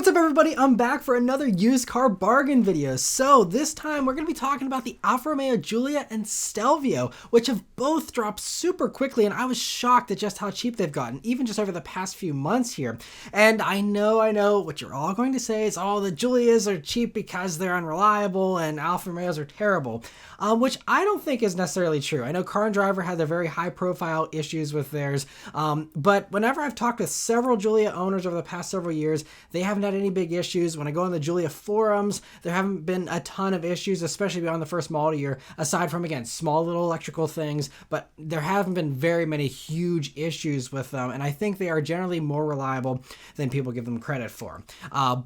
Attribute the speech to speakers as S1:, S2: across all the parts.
S1: What's up everybody, I'm back for another used car bargain video. So this time we're going to be talking about the Alfa Romeo Giulia and Stelvio, which have both dropped super quickly, and I was shocked at just how cheap they've gotten, even just over the past few months here. And I know what you're all going to say is, oh, the Giulias are cheap because they're unreliable and Alfa Romeos are terrible, which I don't think is necessarily true. I know Car and Driver had their very high profile issues with theirs, but whenever I've talked with several Giulia owners over the past several years, they haven't had any big issues. When I go on the Giulia forums, there haven't been a ton of issues, especially beyond the first model year, aside from, again, small little electrical things, but there haven't been very many huge issues with them, and I think they are generally more reliable than people give them credit for.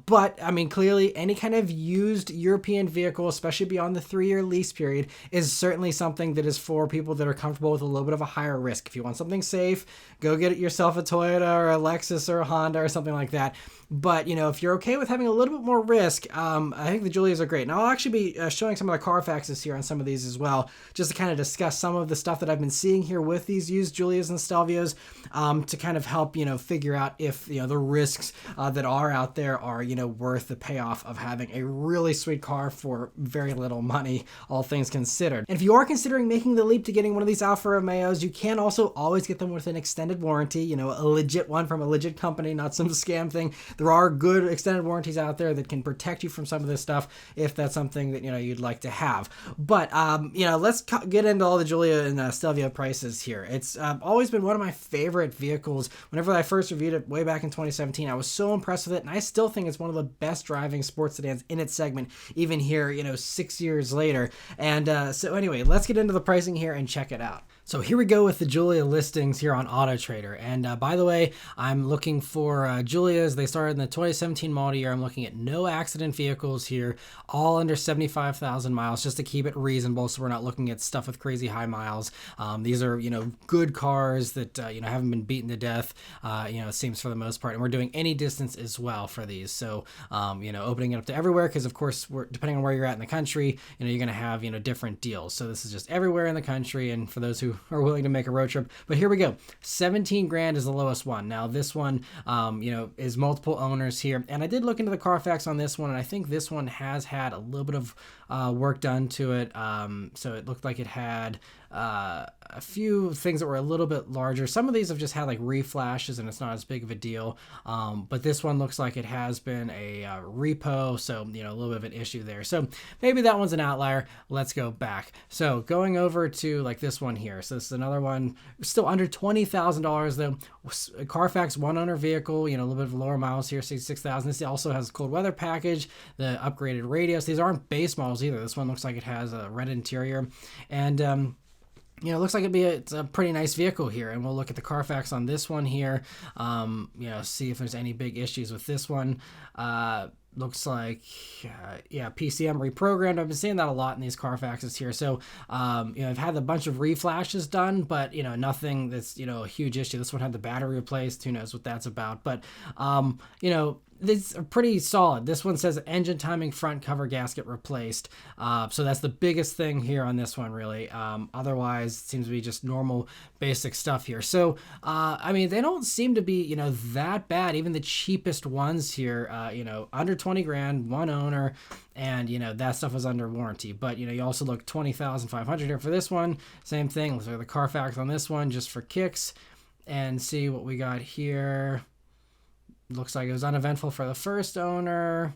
S1: But, I mean, clearly, any kind of used European vehicle, especially beyond the 3-year lease period, is certainly something that is for people that are comfortable with a little bit of a higher risk. If you want something safe, go get yourself a Toyota or a Lexus or a Honda or something like that. But, you know, if you're okay with having a little bit more risk, I think the Giulias are great. Now, I'll actually be showing some of the Carfaxes here on some of these as well, just to kind of discuss some of the stuff that I've been seeing here with these used Giulias and Stelvios, to kind of help, you know, figure out if, you know, the risks that are out there are, you know, worth the payoff of having a really sweet car for very little money, all things considered. And if you are considering making the leap to getting one of these Alfa Romeos, you can also always get them with an extended warranty, you know, a legit one from a legit company, not some scam thing. There are good extended warranties out there that can protect you from some of this stuff if that's something that, you know, you'd like to have. But, you know, let's get into all the Giulia and Stelvio prices here. It's always been one of my favorite vehicles. Whenever I first reviewed it way back in 2017, I was so impressed with it, and I still think it's one of the best driving sports sedans in its segment, even here, you know, 6 years later. And so anyway, let's get into the pricing here and check it out. So here we go with the Giulia listings here on AutoTrader. And by the way, I'm looking for Giulias. They started in the 2017 model year. I'm looking at no accident vehicles here, all under 75,000 miles, just to keep it reasonable, so we're not looking at stuff with crazy high miles. These are, you know, good cars that, you know, haven't been beaten to death, you know, it seems, for the most part. And we're doing any distance as well for these. So, you know, opening it up to everywhere, because, of course, depending on where you're at in the country, you know, you're going to have, you know, different deals. So this is just everywhere in the country, and for those who are willing to make a road trip. But here we go. 17 grand is the lowest one. Now this one, you know, is multiple owners here. And I did look into the Carfax on this one, and I think this one has had a little bit of work done to it. So it looked like it had a few things that were a little bit larger. Some of these have just had like reflashes, and it's not as big of a deal. But this one looks like it has been a repo, so, you know, a little bit of an issue there. So maybe that one's an outlier. Let's go back. So going over to like this one here. So this is another one, still under $20,000 though. A Carfax one owner vehicle, you know, a little bit of lower miles here, 66,000. This also has a cold weather package, the upgraded radios. These aren't base models either. This one looks like it has a red interior, and you know, it looks like it's a pretty nice vehicle here. And we'll look at the Carfax on this one here, you know, see if there's any big issues with this one. Looks like, yeah, PCM reprogrammed. I've been seeing that a lot in these Carfaxes here. So, you know, I've had a bunch of reflashes done, but, you know, nothing that's, you know, a huge issue. This one had the battery replaced. Who knows what that's about? But, you know, these are pretty solid. This one says engine timing front cover gasket replaced. So that's the biggest thing here on this one, really. Otherwise, it seems to be just normal basic stuff here. So, I mean, they don't seem to be, you know, that bad. Even the cheapest ones here, you know, under 20 grand, one owner, and, you know, that stuff was under warranty. But, you know, you also look 20,500 here for this one. Same thing. Let's look at the Carfax on this one just for kicks and see what we got here. Looks like it was uneventful for the first owner,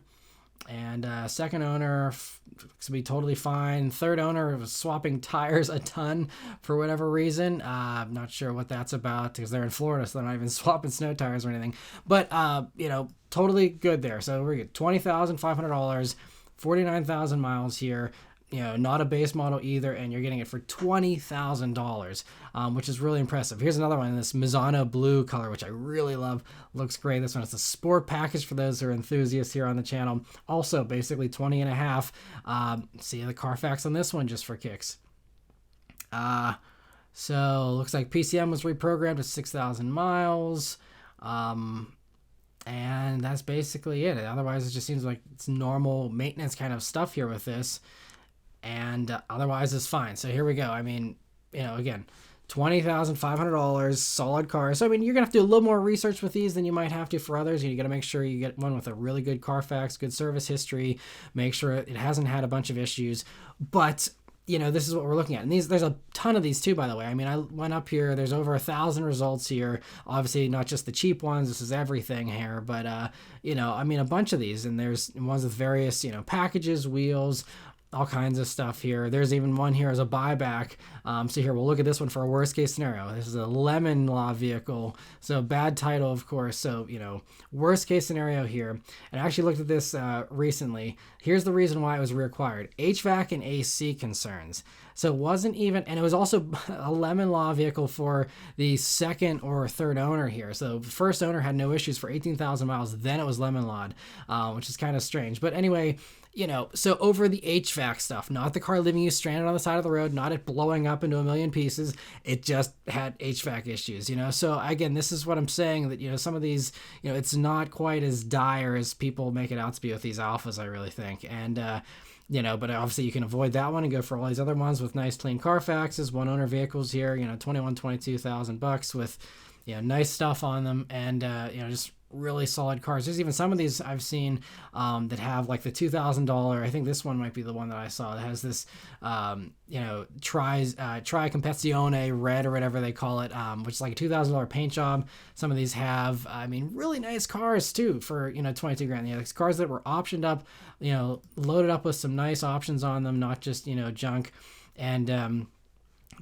S1: and second owner looks to be totally fine. Third owner was swapping tires a ton for whatever reason. I'm not sure what that's about, because they're in Florida, so they're not even swapping snow tires or anything. But, you know, totally good there. So we're good. $20,500, 49,000 miles here. You know, not a base model either, and you're getting it for $20,000, which is really impressive. Here's another one in this Mazzano blue color, which I really love. Looks great. This one is a sport package for those who are enthusiasts here on the channel. Also, basically 20 and a half. See the Carfax on this one just for kicks. So looks like PCM was reprogrammed to 6,000 miles. And that's basically it. Otherwise, it just seems like it's normal maintenance kind of stuff here with this. And otherwise it's fine. So here we go. I mean, you know, again, $20,500, solid car. So, I mean, you're going to have to do a little more research with these than you might have to for others. You got to make sure you get one with a really good Carfax, good service history, make sure it hasn't had a bunch of issues. But, you know, this is what we're looking at. And there's a ton of these too, by the way. I mean, I went up here, there's over 1,000 results here. Obviously, not just the cheap ones, this is everything here. But, you know, I mean, a bunch of these. And there's ones with various, you know, packages, wheels, all kinds of stuff here. There's even one here as a buyback. So here, we'll look at this one for a worst case scenario. This is a lemon law vehicle. So bad title, of course. So, you know, worst case scenario here. And I actually looked at this recently. Here's the reason why it was reacquired. HVAC and AC concerns. So it wasn't even, and it was also a lemon law vehicle for the second or third owner here. So the first owner had no issues for 18,000 miles. Then it was lemon lawed, which is kind of strange. But anyway, you know, so over the HVAC stuff, not the car leaving you stranded on the side of the road, not it blowing up into a million pieces. It just had HVAC issues, you know? So again, this is what I'm saying, that, you know, some of these, you know, it's not quite as dire as people make it out to be with these Alfas, I really think. And, you know, but obviously you can avoid that one and go for all these other ones with nice clean Carfaxes, one owner vehicles here, you know, 22,000 bucks with, you know, nice stuff on them. And, you know, just really solid cars. There's even some of these I've seen that have like the $2,000. I think this one might be the one that I saw that has this, you know, tri competizione red or whatever they call it, which is like a $2,000 paint job. Some of these have, I mean, really nice cars too for, you know, 22 grand. Yeah, it's cars that were optioned up, you know, loaded up with some nice options on them, not just, you know, junk. And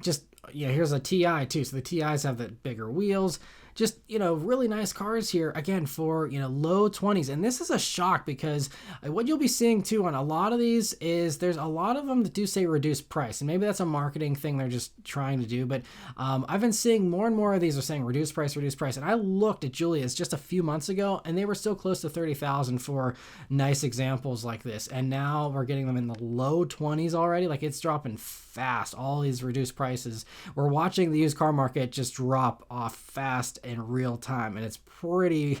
S1: just, yeah, here's a TI too. So the TIs have the bigger wheels. Just, you know, really nice cars here, again, for, you know, low 20s. And this is a shock because what you'll be seeing, too, on a lot of these is there's a lot of them that do say reduced price. And maybe that's a marketing thing they're just trying to do. But I've been seeing more and more of these are saying reduced price, reduced price. And I looked at Giulias just a few months ago, and they were still close to 30,000 for nice examples like this. And now we're getting them in the low 20s already. Like, it's dropping fast, all these reduced prices. We're watching the used car market just drop off fast in real time, and it's pretty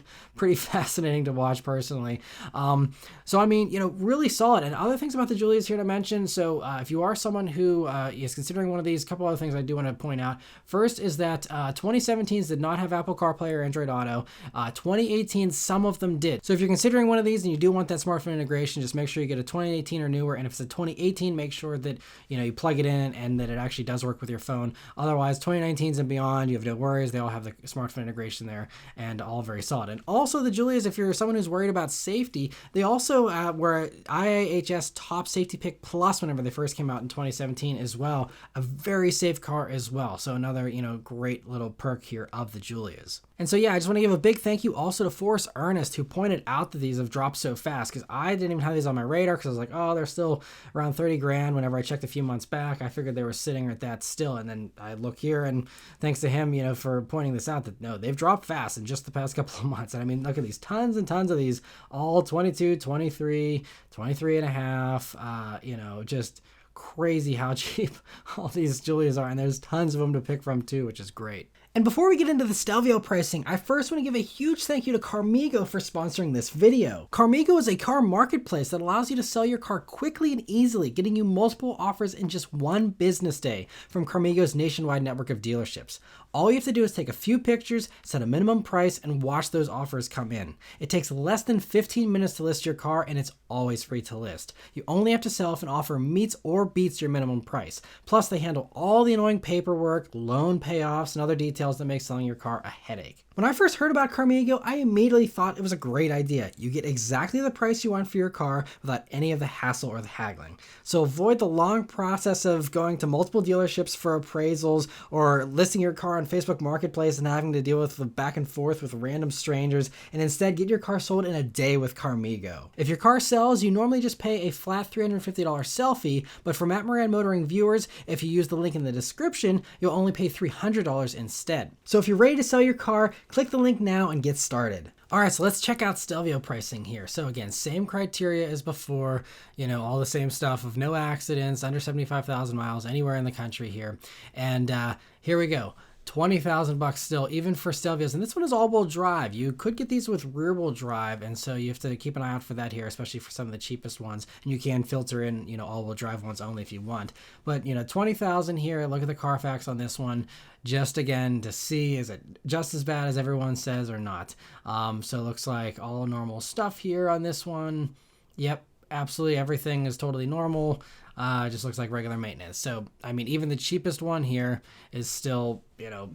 S1: fascinating to watch personally. So I mean, you know, really solid. And other things about the Giulias here to mention. So if you are someone who is considering one of these, a couple other things I do want to point out. First is that 2017s did not have Apple CarPlay or Android Auto. 2018, some of them did. So if you're considering one of these and you do want that smartphone integration, just make sure you get a 2018 or newer. And if it's a 2018, make sure that, you know, you plug it in and that it actually does work with your phone. Otherwise, 2019s and beyond, you have no worries. They all have the smartphone integration there and all very solid. And also the Giulias, if you're someone who's worried about safety, they also were IIHS top safety pick plus whenever they first came out in 2017 as well. A very safe car as well. So another, you know, great little perk here of the Giulias. And so, yeah, I just want to give a big thank you also to Forrest Ernest, who pointed out that these have dropped so fast, because I didn't even have these on my radar, because I was like, oh, they're still around 30 grand. Whenever I checked a few months back, I figured they were sitting at that still. And then I look here, and thanks to him, you know, for pointing this out, that no, they've dropped fast in just the past couple of months. And I mean, look at these, tons and tons of these, all 22, 23, 23 and a half, you know, just crazy how cheap all these Giulias are. And there's tons of them to pick from too, which is great. And before we get into the Stelvio pricing, I first want to give a huge thank you to Carmigo for sponsoring this video. Carmigo is a car marketplace that allows you to sell your car quickly and easily, getting you multiple offers in just one business day from Carmigo's nationwide network of dealerships. All you have to do is take a few pictures, set a minimum price, and watch those offers come in. It takes less than 15 minutes to list your car, and it's always free to list. You only have to sell if an offer meets or beats your minimum price. Plus, they handle all the annoying paperwork, loan payoffs, and other details that make selling your car a headache. When I first heard about Carmigo, I immediately thought it was a great idea. You get exactly the price you want for your car without any of the hassle or the haggling. So avoid the long process of going to multiple dealerships for appraisals or listing your car on Facebook Marketplace and having to deal with the back and forth with random strangers, and instead get your car sold in a day with Carmigo. If your car sells, you normally just pay a flat $350 sell fee, but for Matt Maran Motoring viewers, if you use the link in the description, you'll only pay $300 instead. So if you're ready to sell your car, click the link now and get started. All right, so let's check out Stelvio pricing here. So again, same criteria as before, you know, all the same stuff of no accidents, under 75,000 miles anywhere in the country here. And here we go. $20,000 still, even for Stelvios. And this one is all-wheel drive. You could get these with rear-wheel drive, and so you have to keep an eye out for that here, especially for some of the cheapest ones. And you can filter in, all-wheel drive ones only if you want. But, $20,000 here. Look at the Carfax on this one, just again to see, is it just as bad as everyone says or not? So it looks like all normal stuff here on this one. Yep, absolutely everything is totally normal. Just looks like regular maintenance. So, I mean, even the cheapest one here is still,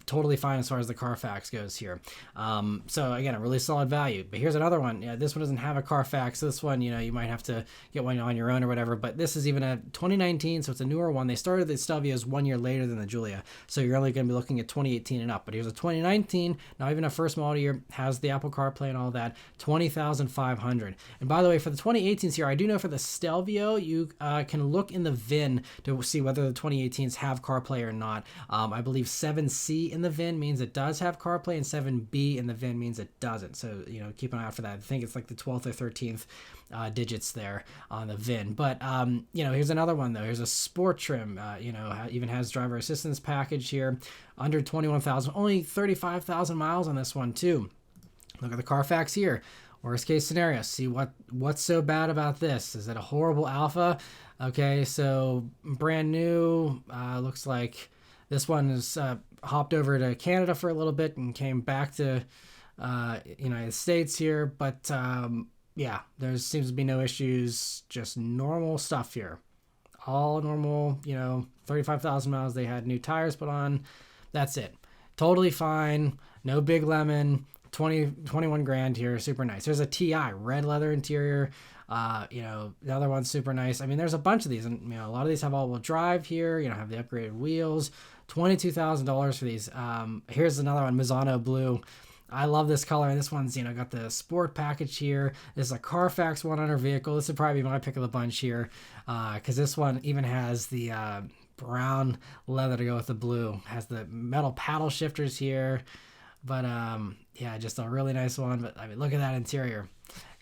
S1: totally fine as far as the Carfax goes here. So again, a really solid value. But here's another one. This one doesn't have a Carfax. This one, you might have to get one on your own or whatever. But this is even a 2019, so it's a newer one. They started the Stelvios 1 year later than the Giulia. So you're only going to be looking at 2018 and up. But here's a 2019, not even a first model year, has the Apple CarPlay and all that, $20,500. And by the way, for the 2018s here, I do know for the Stelvio, you can look in the VIN to see whether the 2018s have CarPlay or not. I believe 7C in the VIN means it does have CarPlay, and 7B in the VIN means it doesn't. So, keep an eye out for that. I think it's like the 12th or 13th digits there on the VIN. But, here's another one, though. Here's a sport trim, even has driver assistance package here, under 21,000, only 35,000 miles on this one, too. Look at the Carfax here. Worst case scenario. See what's so bad about this? Is it a horrible Alfa? Okay, so brand new. Looks like this one is hopped over to Canada for a little bit and came back to United States here. But yeah, there seems to be no issues. Just normal stuff here. All normal. 35,000 miles. They had new tires put on. That's it. Totally fine. No big lemon. 21 grand here, super nice. There's a TI, red leather interior. The other one's super nice. I mean, there's a bunch of these, and a lot of these have all-wheel drive here. Have the upgraded wheels. $22,000 for these. Here's another one, Mazzano blue. I love this color. This one's got the sport package here. This is a Carfax 100 vehicle. This would probably be my pick of the bunch here, because this one even has the brown leather to go with the blue. Has the metal paddle shifters here. But, yeah, just a really nice one. But, I mean, look at that interior.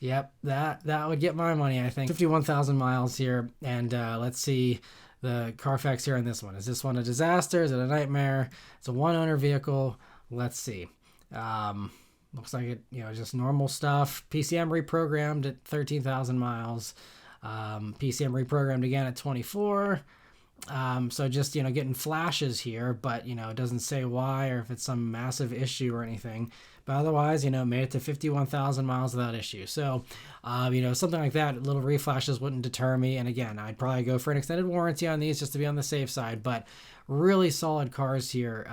S1: Yep, that would get my money, I think. 51,000 miles here. And let's see the Carfax here on this one. Is this one a disaster? Is it a nightmare? It's a one-owner vehicle. Let's see. Looks like it, just normal stuff. PCM reprogrammed at 13,000 miles. PCM reprogrammed again at 24. So just, getting flashes here, but, it doesn't say why or if it's some massive issue or anything. But otherwise, made it to 51,000 miles without issue. So, something like that, little reflashes wouldn't deter me. And again, I'd probably go for an extended warranty on these just to be on the safe side. But really solid cars here.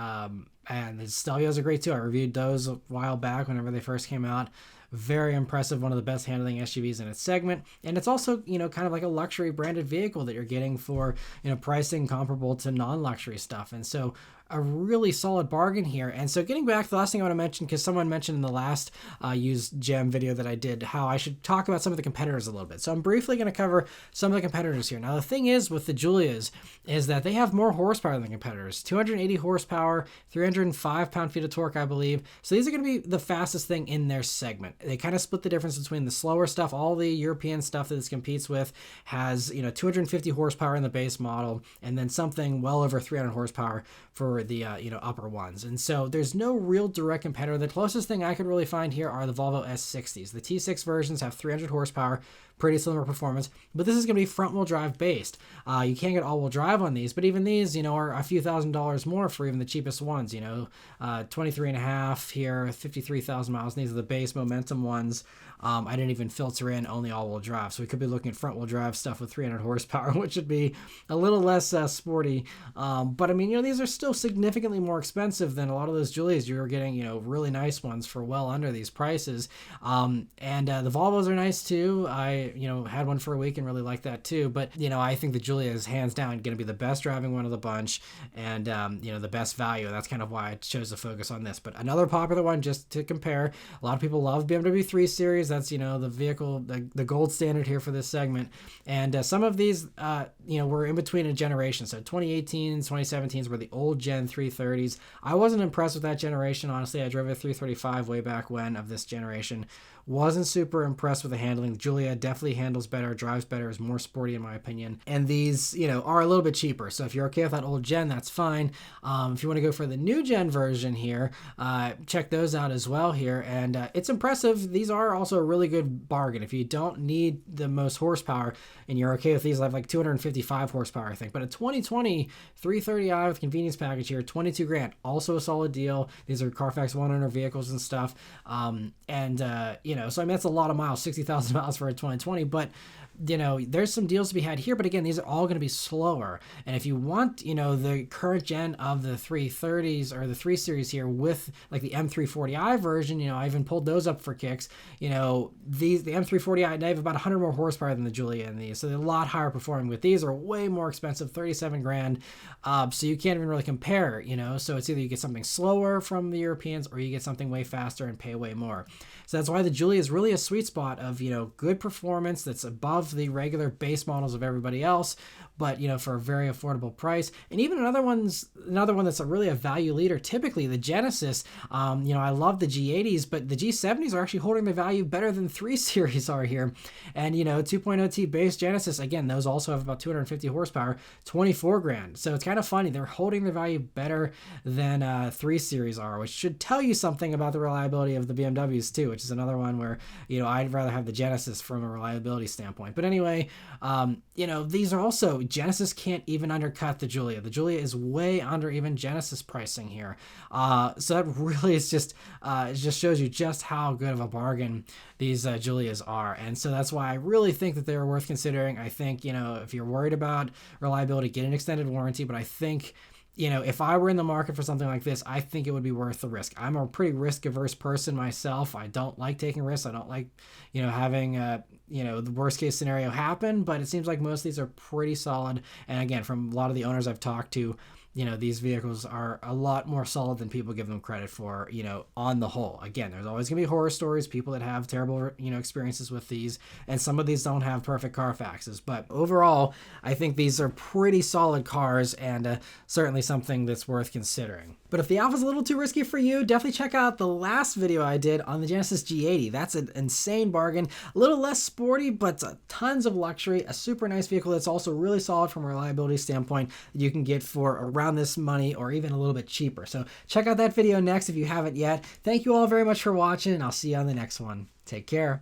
S1: And the Stelvios are great too. I reviewed those a while back whenever they first came out. Very impressive, one of the best handling SUVs in its segment. And it's also, kind of like a luxury branded vehicle that you're getting for, pricing comparable to non-luxury stuff. And so a really solid bargain here. And so getting back to the last thing I want to mention, because someone mentioned in the last used gem video that I did, how I should talk about some of the competitors a little bit. So I'm briefly going to cover some of the competitors here. Now, the thing is with the Giulias is that they have more horsepower than the competitors. 280 horsepower, 305 pound-feet of torque, I believe. So these are going to be the fastest thing in their segment. They kind of split the difference between the slower stuff. All the European stuff that this competes with has, 250 horsepower in the base model, and then something well over 300 horsepower for the upper ones. And so there's no real direct competitor. The closest thing I could really find here are the Volvo S60s. The T6 versions have 300 horsepower, pretty similar performance, but this is going to be front-wheel drive based. You can't get all-wheel drive on these, but even these, are a few $1,000s more for even the cheapest ones. 23 and a half here, 53,000 miles. And these are the base Momentum ones. I didn't even filter in only all-wheel drive, so we could be looking at front-wheel drive stuff with 300 horsepower, which would be a little less sporty. But I mean, these are still significantly more expensive than a lot of those Giulias. You're getting, really nice ones for well under these prices. And the Volvos are nice too. I had one for a week and really liked that too. But, I think the Giulia is hands down going to be the best driving one of the bunch and, the best value. That's kind of why I chose to focus on this. But another popular one, just to compare, a lot of people love BMW 3 Series. That's, the vehicle, the gold standard here for this segment. And some of these, were in between a generation. So 2018s, 2017s were the old Gen 330s. I wasn't impressed with that generation, honestly. I drove a 335 way back when of this generation. Wasn't super impressed with the handling. The Giulia definitely handles better, drives better, is more sporty in my opinion. And these, are a little bit cheaper. So if you're okay with that old gen, that's fine. If you want to go for the new gen version here, check those out as well here. And it's impressive. These are also a really good bargain. If you don't need the most horsepower and you're okay with these, I have like 255 horsepower, I think. But a 2020 330i with convenience package here, 22 grand, also a solid deal. These are Carfax 100 vehicles and stuff. So I mean, that's a lot of miles, 60,000 miles for a 2020, but there's some deals to be had here. But again, these are all going to be slower. And if you want, the current gen of the 330s or the 3 Series here with like the M340i version, I even pulled those up for kicks. The M340i, they have about 100 more horsepower than the Giulia in these. So they're a lot higher performing. With these are way more expensive, 37 grand. So you can't even really compare, so it's either you get something slower from the Europeans or you get something way faster and pay way more. So that's why the Giulia is really a sweet spot of, good performance that's above the regular base models of everybody else, but, for a very affordable price. And even another one that's really a value leader, typically the Genesis. I love the G80s, but the G70s are actually holding the value better than 3 Series are here. And, 2.0T base Genesis, again, those also have about 250 horsepower, 24 grand. So it's kind of funny. They're holding the value better than 3 Series are, which should tell you something about the reliability of the BMWs too, which is another one where, I'd rather have the Genesis from a reliability standpoint. But anyway, these are also, Genesis can't even undercut the Giulia. The Giulia is way under even Genesis pricing here. So that really is just, it just shows you just how good of a bargain these Giulias are. And so that's why I really think that they're worth considering. I think, if you're worried about reliability, get an extended warranty. But I think, if I were in the market for something like this, I think it would be worth the risk. I'm a pretty risk-averse person myself. I don't like taking risks. I don't like, having, the worst-case scenario happen. But it seems like most of these are pretty solid. And again, from a lot of the owners I've talked to, these vehicles are a lot more solid than people give them credit for, on the whole. Again, there's always going to be horror stories, people that have terrible, experiences with these, and some of these don't have perfect Carfaxes. But overall, I think these are pretty solid cars and certainly something that's worth considering. But if the Alfa's a little too risky for you, definitely check out the last video I did on the Genesis G80. That's an insane bargain, a little less sporty, but tons of luxury, a super nice vehicle that's also really solid from a reliability standpoint that you can get for around this money or even a little bit cheaper. So check out that video next if you haven't yet. Thank you all very much for watching, and I'll see you on the next one. Take care.